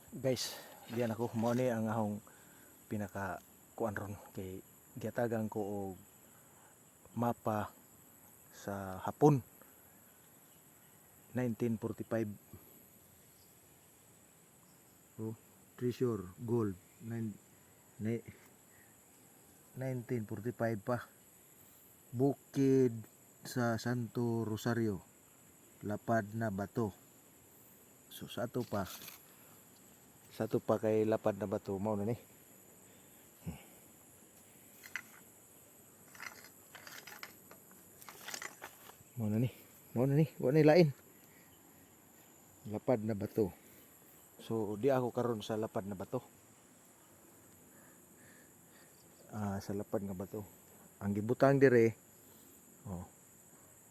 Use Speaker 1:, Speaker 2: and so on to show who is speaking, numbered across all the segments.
Speaker 1: Guys, diyan ako mo ni ang ahong pinaka kuan ron kay giatagan ko og mapa sa Hapon 1945. Oh, treasure gold 1945 pa. Bukid sa Santo Rosario, lapad na bato. So sa ato pa kay lapad na bato mao na ni. Mao na ni, wa ni lain. Lapad na bato. So di ako karon sa lapad na bato. Sa lapad nga bato. Ang gibutang dire,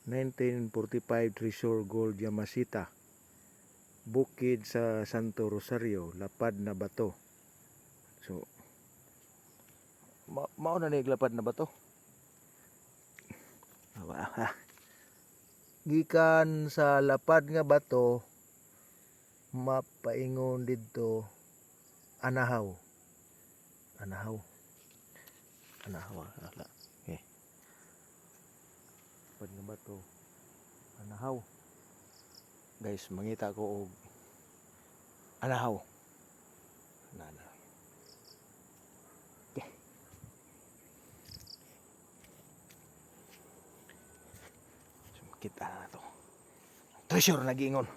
Speaker 1: 1945 Treasure Gold Yamasita. Bukid sa Santo Rosario, lapad na bato. So mao na ni lapad na bato. Gikan sa lapad nga bato mapaingon didto anahaw. Ala. Okay. Lapad nga bato. Anahaw. Guys, mangita ko og anahaw. Nana. Okay. So, kita na to. Treasure na giingon.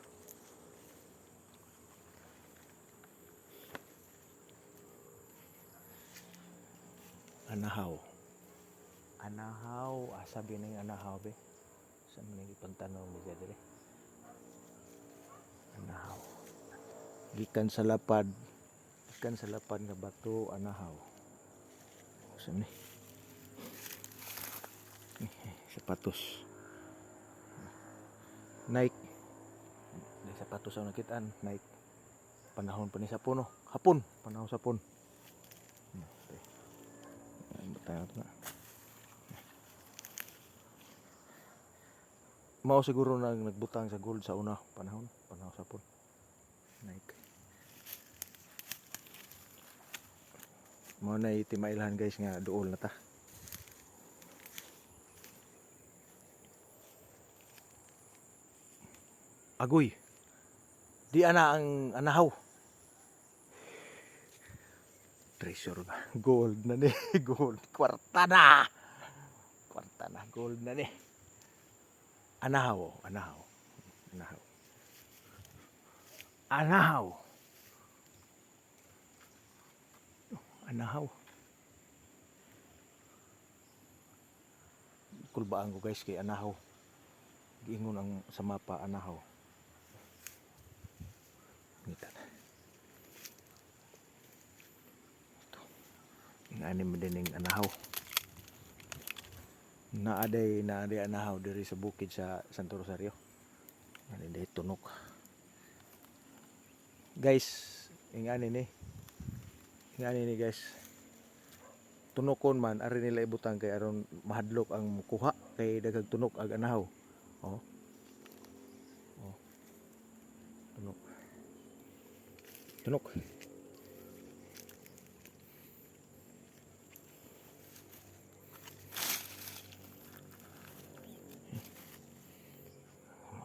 Speaker 1: Anahaw. Sabi na yung anahaw be. Sa mga ipantanaw ni dire. Anahaw. Gikan sa lapad nga bato, anahaw. Sa ni. Sapatos. Nike. May sapatos ang nakitaan. Nike. Panahon pa ni Sapon. Hapon. Panahon Sapon. Tayo na. Mao siguro nang nagbutang sa gold sa una panahon Sapon. Nike. Mao na itimailhan guys nga duol na ta. Agoy. Di ana ang anahaw. Treasure ba? Gold na ni. Gold. Kwarta na. Gold na ni. Anahaw. Kulbaan ko guys kay anahaw. Giingon ang sa mapa anahaw. Ngita na. Ngani mo din ang anahaw. Naaday anahaw diri sa bukid sa Santo Rosario. Ngani day tunok. Guys, ingani ni guys. Tunokon man ari nila ibutang kay aron mahadlok ang kuha kay dagag tunok ag anahaw. Tunok.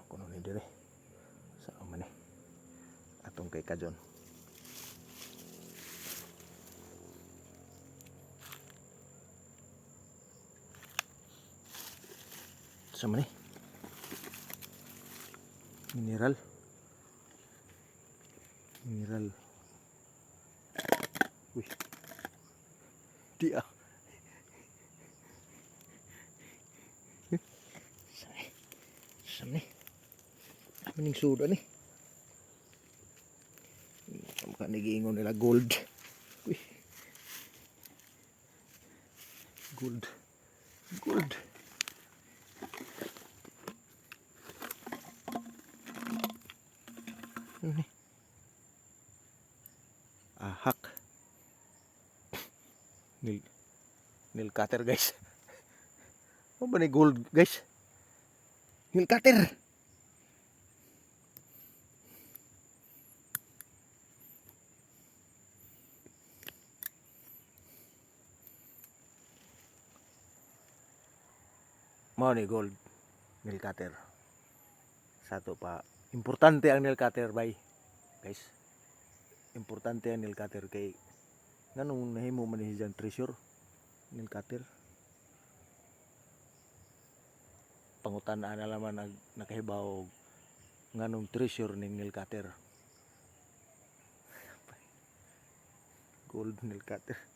Speaker 1: Kuno ni dire. Sa man ni. Atong kay Kajon. Sa man ni. Mineral. Uy. Di Sam ni. Maning suda ni. Mukha nagiingon nila gold. Uy. Gold. Ano ni? Ahak. Nail cutter guys. Ano ba ni gold guys? Nail cutter. Mao ni gold nail cutter. Sa to pa importante ang nail cutter bay. Guys, importante ang nail cutter kay nganong nahimo man ni siyang treasure nail cutter. Pangutan-an na naman nakahibaw og nganong treasure ning nail cutter. Gold nail cutter.